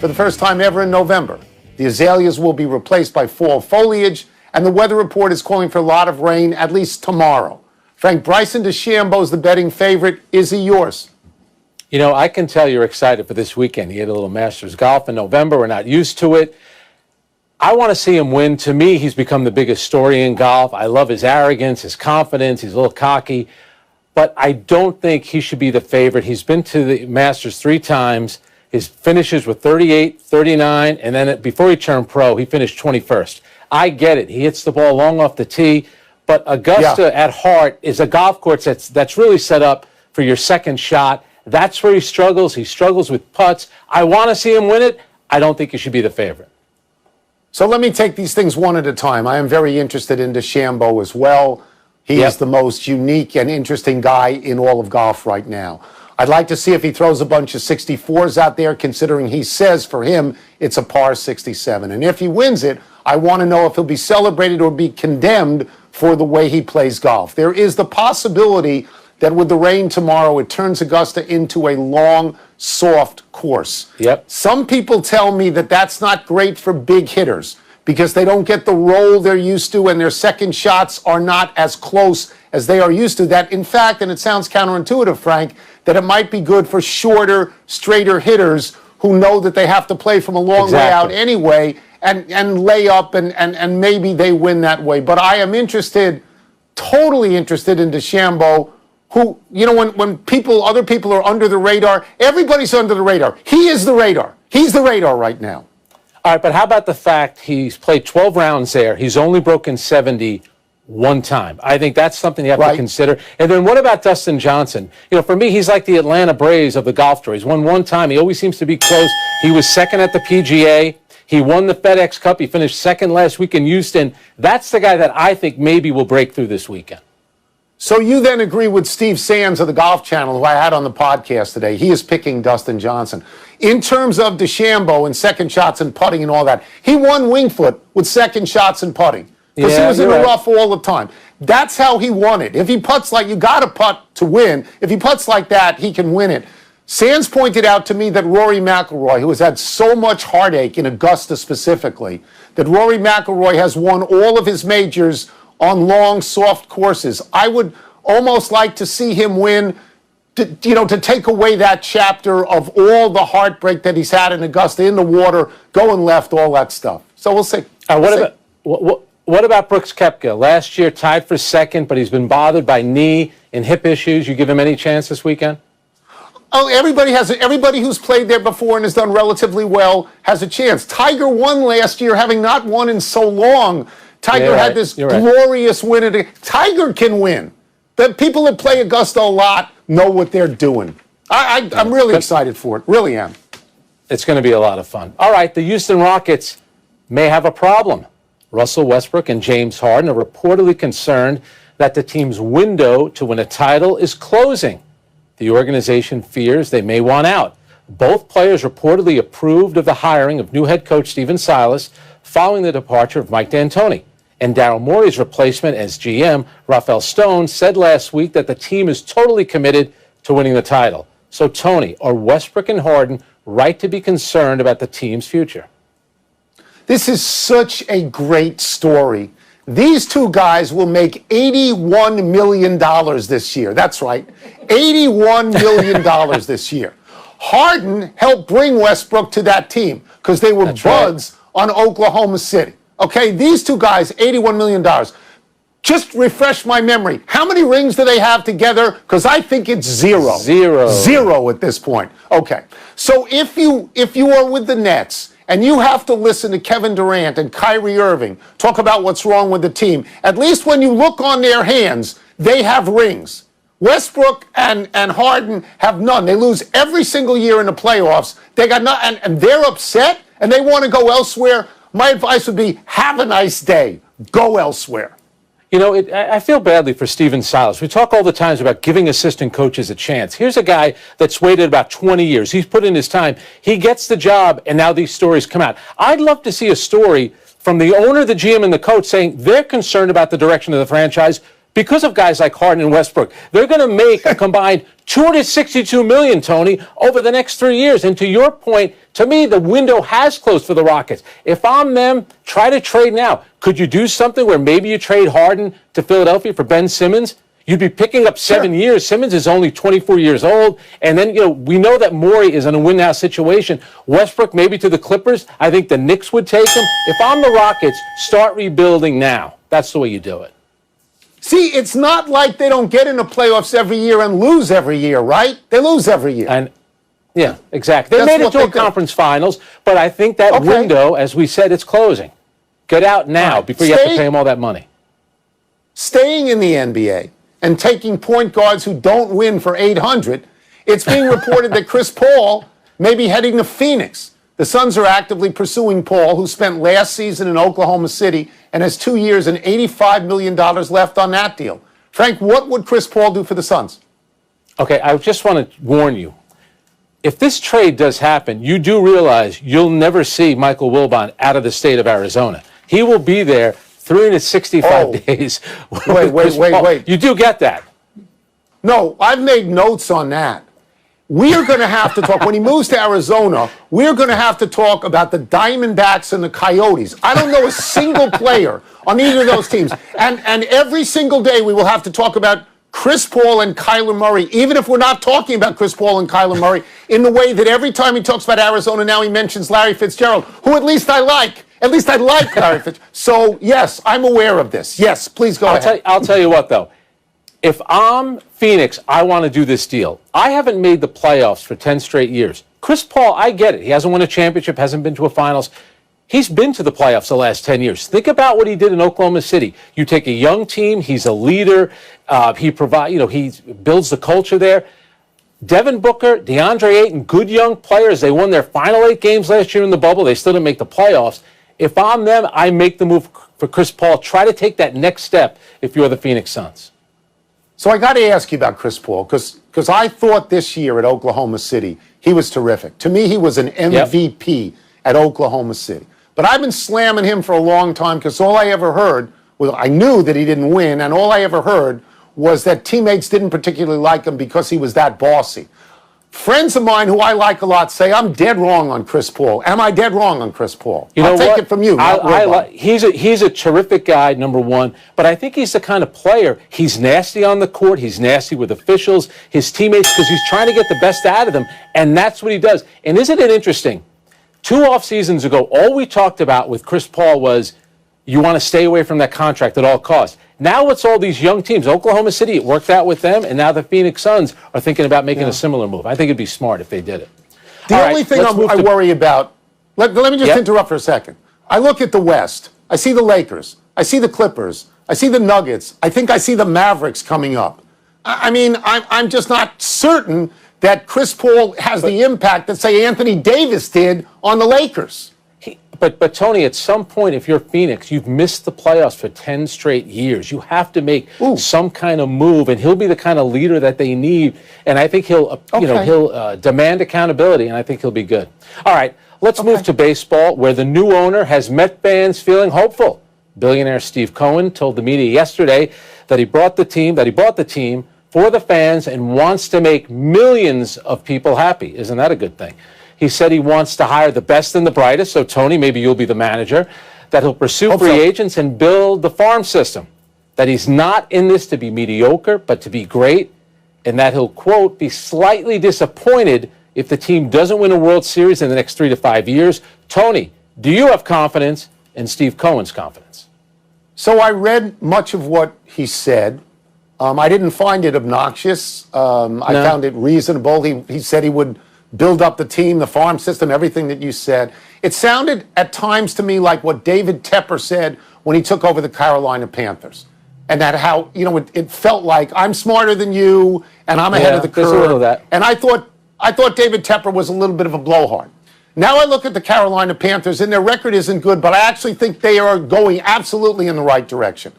For the first time ever in November, the azaleas will be replaced by fall foliage, and the weather report is calling for a lot of rain, at least tomorrow. Frank, Bryson DeChambeau is the betting favorite. Is he yours? You know, I can tell you're excited for this weekend. He had a little Masters golf in November. We're not used to it. I want to see him win. To me, he's become the biggest story in golf. I love his arrogance, his confidence. He's a little cocky. But I don't think he should be the favorite. He's been to the Masters 3 times. His finishes were 38, 39, and then before he turned pro, he finished 21st. I get it. He hits the ball long off the tee, but Augusta at heart is a golf course that's really set up for your second shot. That's where he struggles. He struggles with putts. I want to see him win it. I don't think he should be the favorite. So let me take these things one at a time. I am very interested in DeChambeau as well. He is the most unique and interesting guy in all of golf right now. I'd like to see if he throws a bunch of 64s out there, considering he says for him it's a par 67. And if he wins it, I want to know if he'll be celebrated or be condemned for the way he plays golf. There is the possibility that with the rain tomorrow, it turns Augusta into a long, soft course. Some people tell me that that's not great for big hitters because they don't get the roll they're used to and their second shots are not as close as they are used to. That, in fact, and it sounds counterintuitive, Frank, that it might be good for shorter, straighter hitters who know that they have to play from a long way out anyway and lay up and maybe they win that way. But I am interested, totally interested in DeChambeau, who, you know, when other people are under the radar, everybody's under the radar. He is the radar. He's the radar right now. All right, but how about the fact he's played 12 rounds there. He's only broken 70 one time. I think that's something you have to consider. And then what about Dustin Johnson? You know, for me, he's like the Atlanta Braves of the golf tour. He's won one time. He always seems to be close. He was second at the PGA. He won the FedEx Cup. He finished second last week in Houston. That's the guy that I think maybe will break through this weekend. So you then agree with Steve Sands of the Golf Channel, who I had on the podcast today. He is picking Dustin Johnson. In terms of DeChambeau and second shots and putting and all that, he won Winged Foot with second shots and putting. Because he was in the rough all the time. That's how he won it. If he putts like, you got to putt to win. If he putts like that, he can win it. Sands pointed out to me that Rory McIlroy, who has had so much heartache in Augusta specifically, that Rory McIlroy has won all of his majors on long, soft courses. I would almost like to see him win, to take away that chapter of all the heartbreak that he's had in Augusta, in the water, going left, all that stuff. So we'll see. What about Brooks Koepka? Last year tied for second, but he's been bothered by knee and hip issues. You give him any chance this weekend? Oh, everybody who's played there before and has done relatively well has a chance. Tiger won last year, having not won in so long. Tiger had this glorious win. Tiger can win. The people that play Augusta a lot know what they're doing. I'm really excited for it. Really am. It's going to be a lot of fun. All right, the Houston Rockets may have a problem. Russell Westbrook and James Harden are reportedly concerned that the team's window to win a title is closing. The organization fears they may want out. Both players reportedly approved of the hiring of new head coach Stephen Silas following the departure of Mike D'Antoni. And Daryl Morey's replacement as GM, Rafael Stone, said last week that the team is totally committed to winning the title. So, Tony, are Westbrook and Harden right to be concerned about the team's future? This is such a great story. These two guys will make $81 million this year. That's right, $81 million this year. Harden helped bring Westbrook to that team because they were buds on Oklahoma City. Okay, these two guys, $81 million. Just refresh my memory. How many rings do they have together? Because I think it's zero. Zero at this point. Okay, so if you are with the Nets and you have to listen to Kevin Durant and Kyrie Irving talk about what's wrong with the team, at least when you look on their hands, they have rings. Westbrook and Harden have none. They lose every single year in the playoffs. They got none, and they're upset and they want to go elsewhere. My advice would be, have a nice day. Go elsewhere. You know, I feel badly for Stephen Silas. We talk all the times about giving assistant coaches a chance. Here's a guy that's waited about 20 years. He's put in his time. He gets the job, and now these stories come out. I'd love to see a story from the owner, the GM, and the coach saying they're concerned about the direction of the franchise because of guys like Harden and Westbrook. They're going to make a combined $262 million, Tony, over the next 3 years. And to your point, to me, the window has closed for the Rockets. If I'm them, try to trade now. Could you do something where maybe you trade Harden to Philadelphia for Ben Simmons? You'd be picking up 7 years. Simmons is only 24 years old. And then, we know that Morey is in a win-now situation. Westbrook maybe to the Clippers. I think the Knicks would take him. If I'm the Rockets, start rebuilding now. That's the way you do it. See, it's not like they don't get in the playoffs every year and lose every year, right? They lose every year. And yeah, exactly. They made it to a conference finals, but I think that window, as we said, it's closing. Get out now before you have to pay them all that money. Staying in the NBA and taking point guards who don't win for 800, it's being reported that Chris Paul may be heading to Phoenix. The Suns are actively pursuing Paul, who spent last season in Oklahoma City and has 2 years and $85 million left on that deal. Frank, what would Chris Paul do for the Suns? Okay, I just want to warn you. If this trade does happen, you do realize you'll never see Michael Wilbon out of the state of Arizona. He will be there 365 days. Wait. You do get that. No, I've made notes on that. We are going to have to talk, when he moves to Arizona, we're going to have to talk about the Diamondbacks and the Coyotes. I don't know a single player on either of those teams. And every single day we will have to talk about Chris Paul and Kyler Murray, even if we're not talking about Chris Paul and Kyler Murray, in the way that every time he talks about Arizona now he mentions Larry Fitzgerald, who at least I like. At least I like Larry Fitzgerald. So, yes, I'm aware of this. Yes, please go ahead. I'll tell you what, though. If I'm Phoenix, I want to do this deal. I haven't made the playoffs for 10 straight years. Chris Paul, I get it. He hasn't won a championship, hasn't been to a finals. He's been to the playoffs the last 10 years. Think about what he did in Oklahoma City. You take a young team, he's a leader, he builds the culture there. Devin Booker, DeAndre Ayton, good young players. They won their final 8 games last year in the bubble. They still didn't make the playoffs. If I'm them, I make the move for Chris Paul. Try to take that next step if you're the Phoenix Suns. So I got to ask you about Chris Paul, because I thought this year at Oklahoma City, he was terrific. To me, he was an MVP at Oklahoma City. But I've been slamming him for a long time because all I ever heard, well, I knew that he didn't win, and all I ever heard was that teammates didn't particularly like him because he was that bossy. Friends of mine who I like a lot say I'm dead wrong on Chris Paul. Am I dead wrong on Chris Paul? I'll take it from you. He's a terrific guy, number one, but I think he's the kind of player, he's nasty on the court, he's nasty with officials, his teammates, because he's trying to get the best out of them, and that's what he does. And isn't it interesting? 2 off seasons ago, all we talked about with Chris Paul was you want to stay away from that contract at all costs. Now it's all these young teams. Oklahoma City, it worked out with them, and now the Phoenix Suns are thinking about making a similar move. I think it'd be smart if they did it. The only thing I worry about, let me just interrupt for a second. I look at the West. I see the Lakers. I see the Clippers. I see the Nuggets. I think I see the Mavericks coming up. I mean, I'm just not certain that Chris Paul has the impact that, say, Anthony Davis did on the Lakers. But Tony, at some point, if you're Phoenix, you've missed the playoffs for 10 straight years. You have to make some kind of move, and he'll be the kind of leader that they need. And I think he'll demand accountability, and I think he'll be good. All right, let's move to baseball, where the new owner has Met fans feeling hopeful. Billionaire Steve Cohen told the media yesterday that he bought the team for the fans and wants to make millions of people happy. Isn't that a good thing? He said he wants to hire the best and the brightest, so Tony, maybe you'll be the manager, that he'll pursue free agents and build the farm system, that he's not in this to be mediocre, but to be great, and that he'll, quote, be slightly disappointed if the team doesn't win a World Series in the next 3 to 5 years. Tony, do you have confidence in Steve Cohen's confidence? So I read much of what he said. I didn't find it obnoxious. I found it reasonable. He said he would build up the team, the farm system, everything that you said. It sounded at times to me like what David Tepper said when he took over the Carolina Panthers. And that how, it felt like I'm smarter than you and I'm ahead of the curve. There's a little of that. And I thought David Tepper was a little bit of a blowhard. Now I look at the Carolina Panthers and their record isn't good, but I actually think they are going absolutely in the right direction.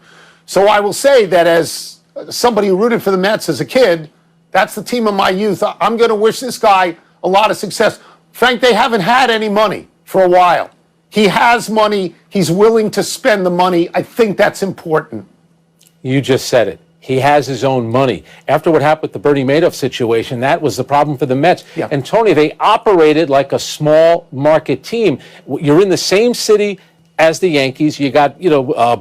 So I will say that as somebody who rooted for the Mets as a kid, that's the team of my youth. I'm going to wish this guy a lot of success. Frank, they haven't had any money for a while. He has money. He's willing to spend the money. I think that's important. You just said it. He has his own money. After what happened with the Bernie Madoff situation, that was the problem for the Mets. Yeah. And Tony, they operated like a small market team. You're in the same city as the Yankees. You got,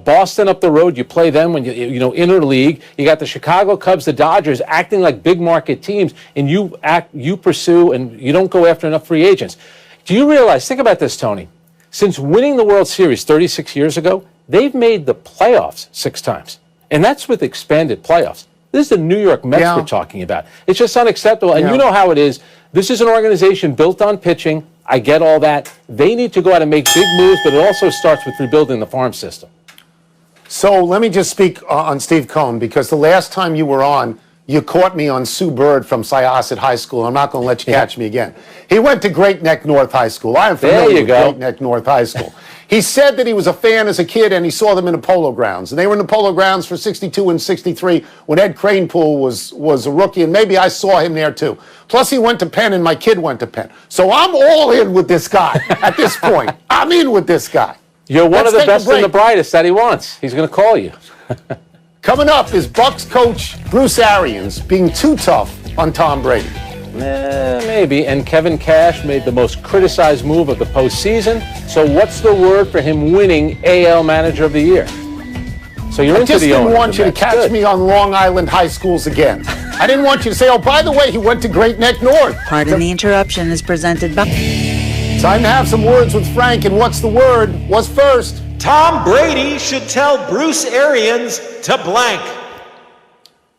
Boston up the road. You play them when interleague. You got the Chicago Cubs, the Dodgers acting like big market teams, and you pursue, and you don't go after enough free agents. Do you realize, think about this, Tony, since winning the World Series 36 years ago, they've made the playoffs 6 times. And that's with expanded playoffs. This is the New York Mets we're talking about. It's just unacceptable. And you know how it is. This is an organization built on pitching. I get all that. They need to go out and make big moves, but it also starts with rebuilding the farm system. So let me just speak on Steve Cohen, because the last time you were on, you caught me on Sue Bird from Syosset High School. I'm not going to let you catch me again. He went to Great Neck North High School. I am familiar with Great Neck North High School. He said that he was a fan as a kid, and he saw them in the Polo Grounds. And they were in the Polo Grounds for 62 and 63 when Ed Kranepool was a rookie, and maybe I saw him there too. Plus, he went to Penn, and my kid went to Penn. So I'm all in with this guy at this point. I'm in with this guy. You're one of the best and the brightest that he wants. He's going to call you. Coming up is Bucs coach Bruce Arians being too tough on Tom Brady. Maybe. And Kevin Cash made the most criticized move of the postseason. So what's the word for him winning AL Manager of the Year? So you're into the owner. I just didn't want you to catch me on Long Island high schools again. I didn't want you to say, oh, by the way, he went to Great Neck North. Pardon the interruption is presented by... Time to have some words with Frank, and what's the word? What's first? Tom Brady should tell Bruce Arians to blank.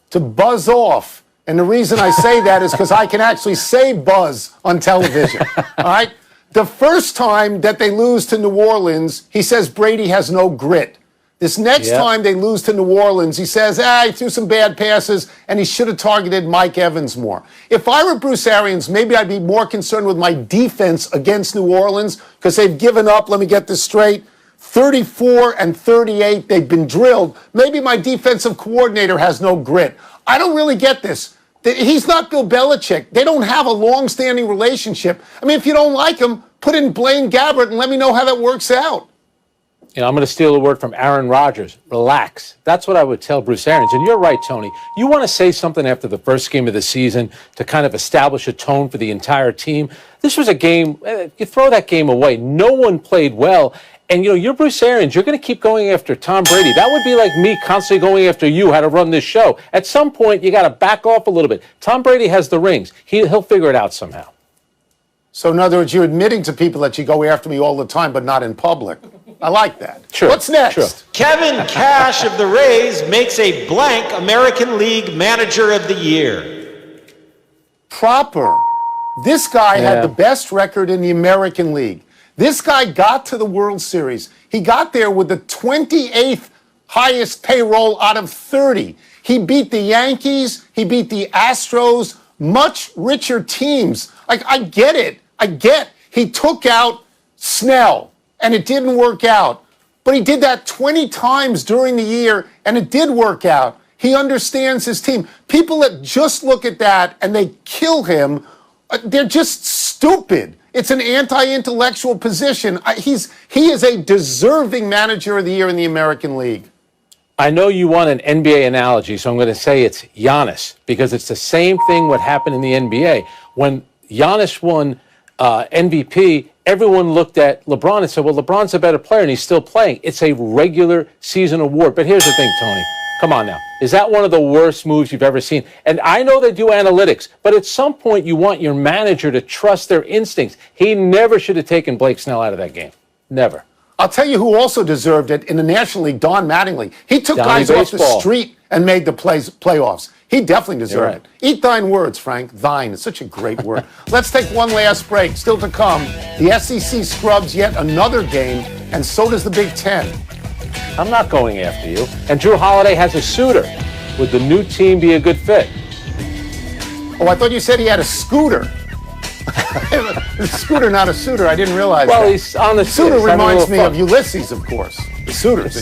To buzz off. And the reason I say that is because I can actually say buzz on television. All right? The first time that they lose to New Orleans, he says Brady has no grit. This next time they lose to New Orleans, he says, he threw some bad passes and he should have targeted Mike Evans more. If I were Bruce Arians, maybe I'd be more concerned with my defense against New Orleans because they've given up, let me get this straight, 34 and 38. They've been drilled. Maybe my defensive coordinator has no grit. I don't really get this. He's not Bill Belichick. They don't have a long-standing relationship. I mean, if you don't like him, put in Blaine Gabbert and let me know how that works out. I'm going to steal a word from Aaron Rodgers. Relax. That's what I would tell Bruce Arians. And you're right, Tony. You want to say something after the first game of the season to kind of establish a tone for the entire team. This was a game, you throw that game away. No one played well. And, you're Bruce Arians. You're going to keep going after Tom Brady. That would be like me constantly going after you, how to run this show. At some point, you got to back off a little bit. Tom Brady has the rings. He'll figure it out somehow. So, in other words, you're admitting to people that you go after me all the time, but not in public. I like that. Sure. What's next? Sure. Kevin Cash of the Rays makes a blank American League Manager of the Year. Proper. This guy had the best record in the American League. This guy got to the World Series. He got there with the 28th highest payroll out of 30. He beat the Yankees. He beat the Astros, much richer teams. I get it. He took out Snell, and it didn't work out. But he did that 20 times during the year, and it did work out. He understands his team. People that just look at that and they kill him, they're just stupid. It's an anti-intellectual position. He is a deserving Manager of the Year in the American League. I know you want an NBA analogy, so I'm going to say it's Giannis, because it's the same thing what happened in the NBA. When Giannis won MVP, everyone looked at LeBron and said, well, LeBron's a better player, and he's still playing. It's a regular season award. But here's the thing, Tony. Come on now. Is that one of the worst moves you've ever seen? And I know they do analytics, but at some point you want your manager to trust their instincts. He never should have taken Blake Snell out of that game. Never. I'll tell you who also deserved it in the National League, Don Mattingly. He took guys off the street and made the playoffs. He definitely deserved it. Eat thine words, Frank. Thine is such a great word. Let's take one last break. Still to come, the SEC scrubs yet another game, and so does the Big Ten. I'm not going after you. And Drew Holiday has a suitor. Would the new team be a good fit? Oh, I thought you said he had a scooter. A scooter, not a suitor. I didn't realize that. Well, he's on the suitor reminds me of Ulysses, of course. The suitors.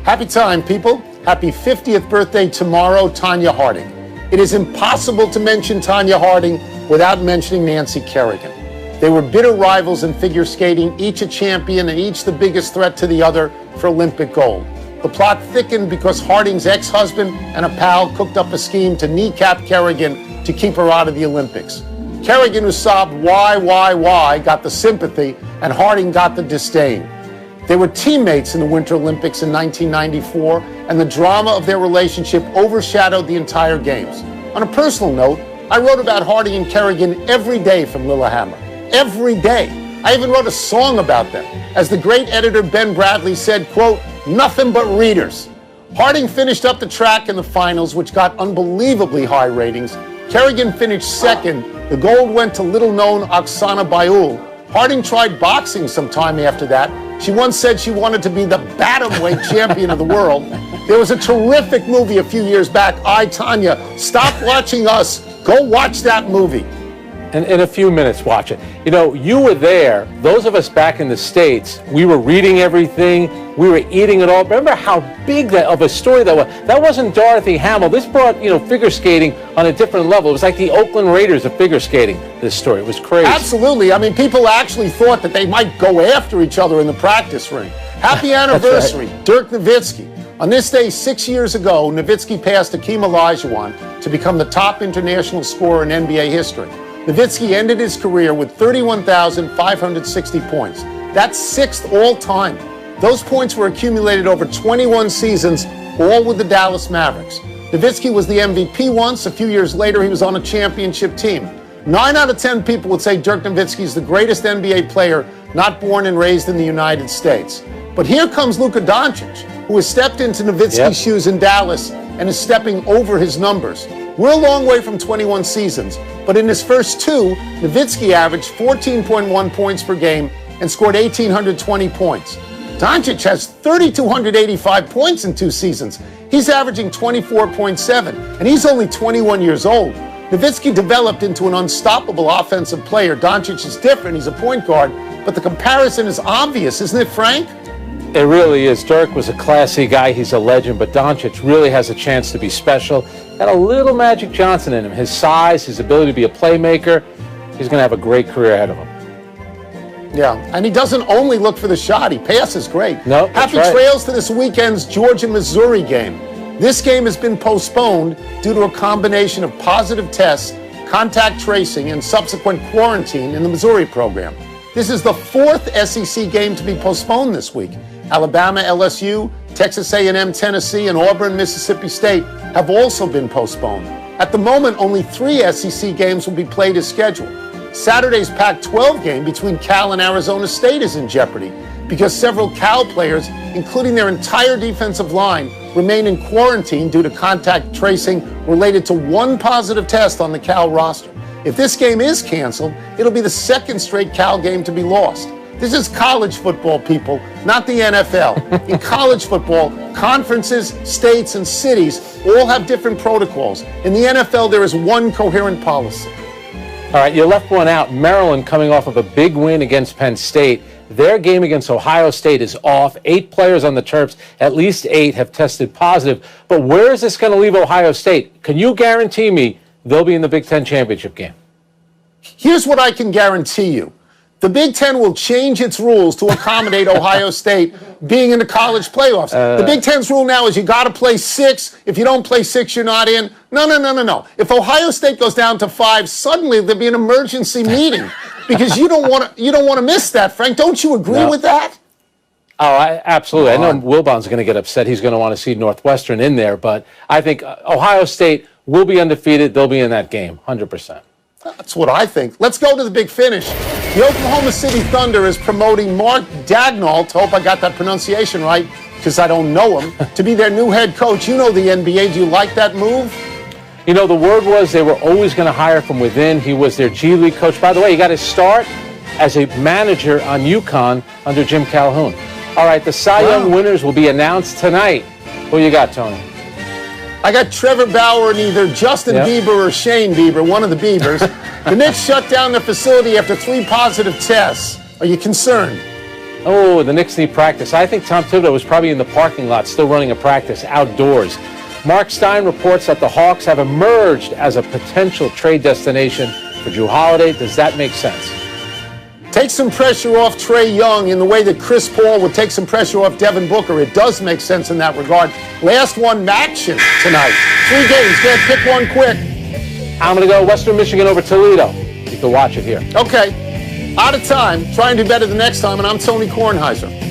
Happy time, people. Happy 50th birthday tomorrow, Tanya Harding. It is impossible to mention Tanya Harding without mentioning Nancy Kerrigan. They were bitter rivals in figure skating, each a champion and each the biggest threat to the other for Olympic gold. The plot thickened because Harding's ex-husband and a pal cooked up a scheme to kneecap Kerrigan to keep her out of the Olympics. Kerrigan, who sobbed, why, got the sympathy, and Harding got the disdain. They were teammates in the Winter Olympics in 1994, and the drama of their relationship overshadowed the entire games. On a personal note, I wrote about Harding and Kerrigan every day from Lillehammer. Every day. I even wrote a song about them. As the great editor Ben Bradley said, quote, "Nothing but readers." Harding finished up the track in the finals, which got unbelievably high ratings. Kerrigan finished second. The gold went to little-known Oksana Bayul. Harding tried boxing sometime after that. She once said she wanted to be the bantamweight champion of the world. There was a terrific movie a few years back, I, Tanya. Stop watching us. Go watch that movie. And in a few minutes, watch it. You know, you were there. Those of us back in the States, we were reading everything. We were eating it all. Remember how big of a story that was? That wasn't Dorothy Hamill. This brought, figure skating on a different level. It was like the Oakland Raiders of figure skating, this story. It was crazy. Absolutely. I mean, people actually thought that they might go after each other in the practice ring. Happy anniversary, right. Dirk Nowitzki. On this day 6 years ago, Nowitzki passed Hakeem Olajuwon to become the top international scorer in NBA history. Nowitzki ended his career with 31,560 points. That's sixth all-time. Those points were accumulated over 21 seasons, all with the Dallas Mavericks. Nowitzki was the MVP once. A few years later, he was on a championship team. 9 out of 10 people would say Dirk Nowitzki is the greatest NBA player not born and raised in the United States. But here comes Luka Doncic, who has stepped into Nowitzki's shoes in Dallas and is stepping over his numbers. We're a long way from 21 seasons, but in his first two, Nowitzki averaged 14.1 points per game and scored 1,820 points. Doncic has 3,285 points in 2 seasons. He's averaging 24.7, and he's only 21 years old. Nowitzki developed into an unstoppable offensive player. Doncic is different. He's a point guard, but the comparison is obvious, isn't it, Frank? It really is. Dirk was a classy guy. He's a legend, but Doncic really has a chance to be special. Got a little Magic Johnson in him. His size, his ability to be a playmaker. He's going to have a great career ahead of him. Yeah, and he doesn't only look for the shot. He passes great. No, Happy right. trails to this weekend's Georgia-Missouri game. This game has been postponed due to a combination of positive tests, contact tracing, and subsequent quarantine in the Missouri program. This is the 4th SEC game to be postponed this week. Alabama, LSU, Texas A&M, Tennessee, and Auburn, Mississippi State have also been postponed. At the moment, only 3 SEC games will be played as scheduled. Saturday's Pac-12 game between Cal and Arizona State is in jeopardy because several Cal players, including their entire defensive line, remain in quarantine due to contact tracing related to 1 positive test on the Cal roster. If this game is canceled, it'll be the 2nd straight Cal game to be lost. This is college football, people, not the NFL. In college football, conferences, states, and cities all have different protocols. In the NFL, there is one coherent policy. All right, you left one out. Maryland coming off of a big win against Penn State. Their game against Ohio State is off. 8 players on the Terps, at least 8, have tested positive. But where is this going to leave Ohio State? Can you guarantee me they'll be in the Big Ten championship game? Here's what I can guarantee you. The Big Ten will change its rules to accommodate Ohio State being in the college playoffs. The Big Ten's rule now is you got to play 6. If you don't play 6, you're not in. No. If Ohio State goes down to 5, suddenly there'll be an emergency meeting because you don't want to miss that, Frank. Don't you agree with that? Oh, absolutely. I know Wilbon's going to get upset. He's going to want to see Northwestern in there, but I think Ohio State will be undefeated. They'll be in that game, 100%. That's what I think. Let's go to the big finish. The Oklahoma City Thunder is promoting Mark Daigneault, hope I got that pronunciation right, because I don't know him, to be their new head coach. You know the NBA. Do you like that move? You know, the word was they were always going to hire from within. He was their G League coach. By the way, he got his start as a manager on UConn under Jim Calhoun. All right, the Cy Young winners will be announced tonight. Who you got, Tony? I got Trevor Bauer and either Justin Bieber or Shane Bieber, one of the Biebers. The Knicks shut down their facility after 3 positive tests. Are you concerned? Oh, the Knicks need practice. I think Tom Thibodeau was probably in the parking lot still running a practice outdoors. Mark Stein reports that the Hawks have emerged as a potential trade destination for Jrue Holiday. Does that make sense? Take some pressure off Trae Young in the way that Chris Paul would take some pressure off Devin Booker. It does make sense in that regard. Last one, action tonight. 3 games. Dad, pick one quick. I'm going to go Western Michigan over Toledo. You can watch it here. Okay. Out of time. Try and do better the next time, and I'm Tony Kornheiser.